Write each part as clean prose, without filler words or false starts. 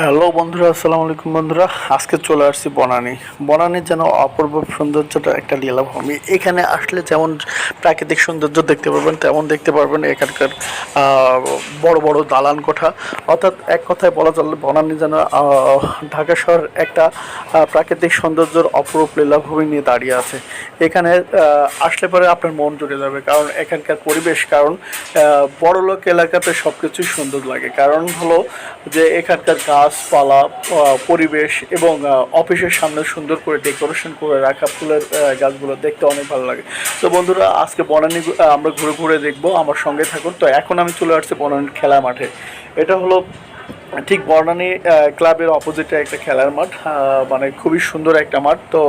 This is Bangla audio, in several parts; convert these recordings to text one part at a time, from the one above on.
হ্যালো বন্ধুরা, আসসালামু আলাইকুম বন্ধুরা। আজকে চলে আসছি বনানী যেন অপূর্ব সৌন্দর্যটা একটা লীলাভূমি। এখানে আসলে যেমন প্রাকৃতিক সৌন্দর্য দেখতে পারবেন, তেমন দেখতে পারবেন এখানকার বড় বড় দালান কোঠা। অর্থাৎ এক কথায় বলা চলে বনানী যেন ঢাকা শহর একটা প্রাকৃতিক সৌন্দর্যের অপরূপ লীলাভূমি নিয়ে দাঁড়িয়ে আছে। এখানে আসলে পরে আপনার মন জুড়ে যাবে, কারণ এখানকার পরিবেশ, কারণ বড়লোক এলাকাতে সব কিছুই সুন্দর লাগে। কারণ হলো যে এখানকার গাছপালা, পরিবেশ এবং অফিসের সামনে সুন্দর করে ডেকোরেশন করে রাখা ফুলের গাছগুলো দেখতে অনেক ভালো লাগে। তো বন্ধুরা, আজকে বনানী আমরা ঘুরে ঘুরে দেখবো, আমার সঙ্গে থাকুন। তো এখন আমি চলে আসছি বনানীর খেলা মাঠে। এটা হলো ঠিক বনানী ক্লাবের অপোজিটে একটা খেলার মাঠ, মানে খুবই সুন্দর একটা মাঠ। তো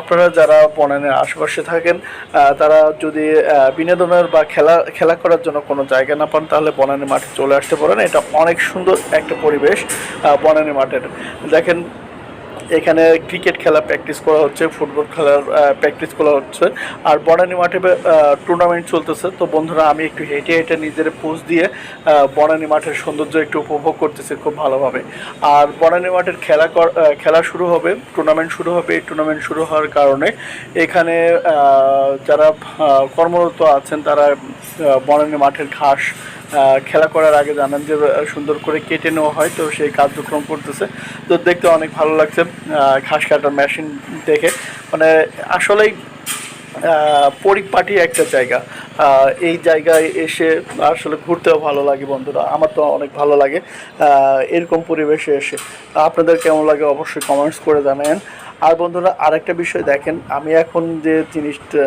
আপনারা যারা বনানীর আশেপাশে থাকেন, তারা যদি বিনোদনের বা খেলা করার জন্য কোনো জায়গা না পান, তাহলে বনানী মাঠে চলে আসতে পারেন। এটা অনেক সুন্দর একটা পরিবেশ বনানী মাঠের। দেখেন, এখানে ক্রিকেট খেলা প্র্যাকটিস করা হচ্ছে, ফুটবল খেলার প্র্যাকটিস করা হচ্ছে, আর বনানী মাঠে টুর্নামেন্ট চলতেছে। তো বন্ধুরা, আমি একটু হেঁটে হেঁটে নিজের পোজ দিয়ে বনানী মাঠের সৌন্দর্য একটু উপভোগ করতেছি খুব ভালোভাবে। আর বনানী মাঠের খেলা শুরু হবে, টুর্নামেন্ট শুরু হবে। এই টুর্নামেন্ট শুরু হওয়ার কারণে এখানে যারা কর্মরত আছেন, তারা বনানী মাঠের ঘাস খেলা করার আগে জানেন যে সুন্দর করে কেটে নেওয়া হয়। তো সেই কার্যক্রম করতেছে। তো দেখতে অনেক ভালো লাগছে ঘাস কাটার মেশিন দেখে। মানে আসলেই পরিপাটি একটা জায়গা। এই জায়গায় এসে আসলে ঘুরতেও ভালো লাগে বন্ধুরা। আমার তো অনেক ভালো লাগে এরকম পরিবেশে এসে। আপনাদের কেমন লাগে অবশ্যই কমেন্টস করে জানাবেন। আর বন্ধুরা, আরেকটা বিষয় দেখেন, আমি এখন যে জিনিসটা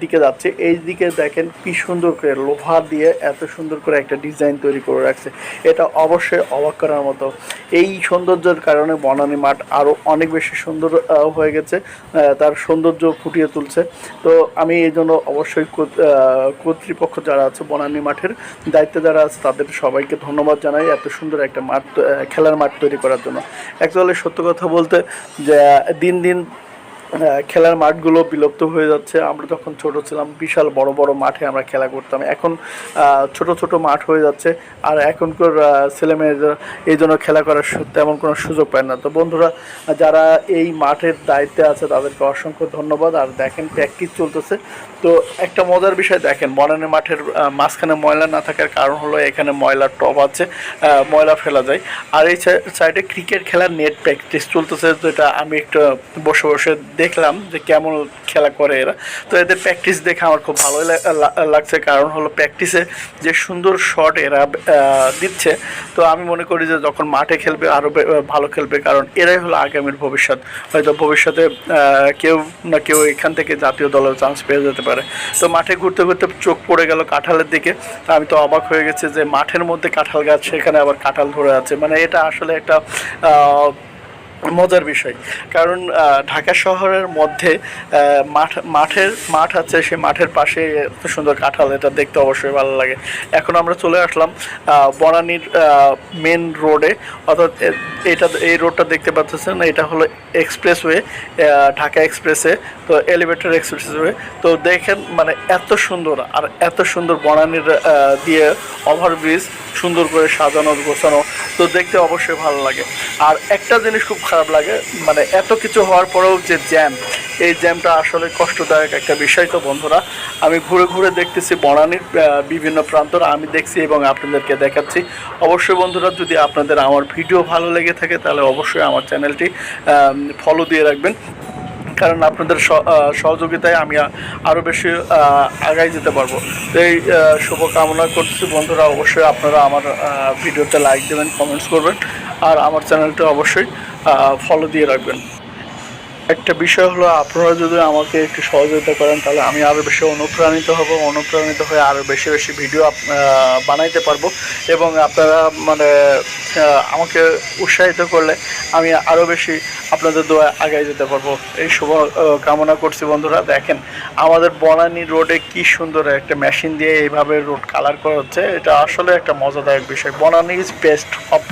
দিকে যাচ্ছি, এই দিকে দেখেন কি সুন্দর করে লোহা দিয়ে এত সুন্দর করে একটা ডিজাইন তৈরি করে রাখছে। এটা অবশ্যই অবাক করার মতো। এই সৌন্দর্যের কারণে বনানী মাঠ আরও অনেক বেশি সুন্দর হয়ে গেছে, তার সৌন্দর্য ফুটিয়ে তুলছে। তো আমি এই জন্য অবশ্যই কর্তৃপক্ষ যারা আছে, বনানী মাঠের দায়িত্বে যারা আছে, তাদের সবাইকে ধন্যবাদ জানাই এত সুন্দর একটা মাঠ, খেলার মাঠ তৈরি করার জন্য। অ্যাকচুয়ালি সত্য কথা বলতে, যে দিন দিন খেলার মাঠগুলো বিলুপ্ত হয়ে যাচ্ছে। আমরা যখন ছোট ছিলাম, বিশাল বড় বড় মাঠে আমরা খেলা করতাম। এখন ছোট ছোট মাঠ হয়ে যাচ্ছে, আর এখনকার ছেলেমেয়েরা এই জন্য খেলা করার তেমন কোনো সুযোগ পায় না। তো বন্ধুরা, যারা এই মাঠের দায়িত্বে আছে, তাদেরকে অসংখ্য ধন্যবাদ। আর দেখেন, প্র্যাকটিস চলতেছে। তো একটা মজার বিষয় দেখেন, বনানী মাঠের মাঝখানে ময়লা না থাকার কারণ হলো এখানে ময়লার টব আছে, ময়লা ফেলা যায়। আর এই সাইডে ক্রিকেট খেলার নেট প্র্যাকটিস চলতেছে, যেটা আমি একটু বসে বসে দেখলাম যে কেমন খেলা করে এরা। তো এদের প্র্যাকটিস দেখে আমার খুব ভালোই লাগছে, কারণ হলো প্র্যাকটিসে যে সুন্দর শট এরা দিচ্ছে। তো আমি মনে করি যে যখন মাঠে খেলবে আরও ভালো খেলবে, কারণ এরাই হলো আগামীর ভবিষ্যৎ। হয়তো ভবিষ্যতে কেউ না কেউ এখান থেকে জাতীয় দলের চান্স পেয়ে যেতে পারে। তো মাঠে ঘুরতে ঘুরতে চোখ পড়ে গেল কাঁঠালের দিকে। আমি তো অবাক হয়ে গেছি যে মাঠের মধ্যে কাঁঠাল গাছ, সেখানে আবার কাঁঠাল ধরে আছে। মানে এটা আসলে একটা মজার বিষয়। কারণ ঢাকা শহরের মধ্যে মাঠ আছে, সেই মাঠের পাশে এত সুন্দর কাঁঠাল, এটা দেখতে অবশ্যই ভালো লাগে। এখন আমরা চলে আসলাম বনানীর মেন রোডে। অর্থাৎ এই রোডটা দেখতে পাচ্ছেন, এটা হলো এক্সপ্রেসওয়ে, ঢাকা এক্সপ্রেসে। তো এলিভেটর এক্সপ্রেসওয়ে। তো দেখেন, মানে এত সুন্দর, আর এত সুন্দর বনানীর দিয়ে ওভারব্রিজ সুন্দর করে সাজানো গোছানো। তো দেখতে অবশ্যই ভালো লাগে। আর একটা জিনিস খুব খারাপ লাগে, মানে এত কিছু হওয়ার পরেও যে জ্যাম, এই জ্যামটা আসলে কষ্টদায়ক একটা বিষয়। তো বন্ধুরা, আমি ঘুরে ঘুরে দেখতেছি বনানীর বিভিন্ন প্রান্তর, আমি দেখছি এবং আপনাদেরকে দেখাচ্ছি। অবশ্যই বন্ধুরা, যদি আপনাদের আমার ভিডিও ভালো লেগে থাকে, তাহলে অবশ্যই আমার চ্যানেলটি ফলো দিয়ে রাখবেন, কারণ আপনাদের সহযোগিতায় আমি আরও বেশি আগায় যেতে পারবো। তো এই শুভকামনা করছি বন্ধুরা। অবশ্যই আপনারা আমার ভিডিওতে লাইক দেবেন, কমেন্টস করবেন, আর আমার চ্যানেলটা অবশ্যই ফলো দিয়ে রাখবেন। একটা বিষয় হলো, আপনারা যদি আমাকে একটু সহযোগিতা করেন, তাহলে আমি আরও বেশি অনুপ্রাণিত হব। অনুপ্রাণিত হয়ে আরও বেশি বেশি ভিডিও বানাইতে পারবো। এবং আপনারা মানে আমাকে উৎসাহিত করলে আমি আরও বেশি আপনাদের দোয়া আগায় যেতে পারবো। এই শুভ কামনা করছি বন্ধুরা। দেখেন, আমাদের বনানী রোডে কি সুন্দর একটা মেশিন দিয়ে এইভাবে রোড কালার করা হচ্ছে। এটা আসলে একটা মজাদায়ক বিষয়। Banani is best of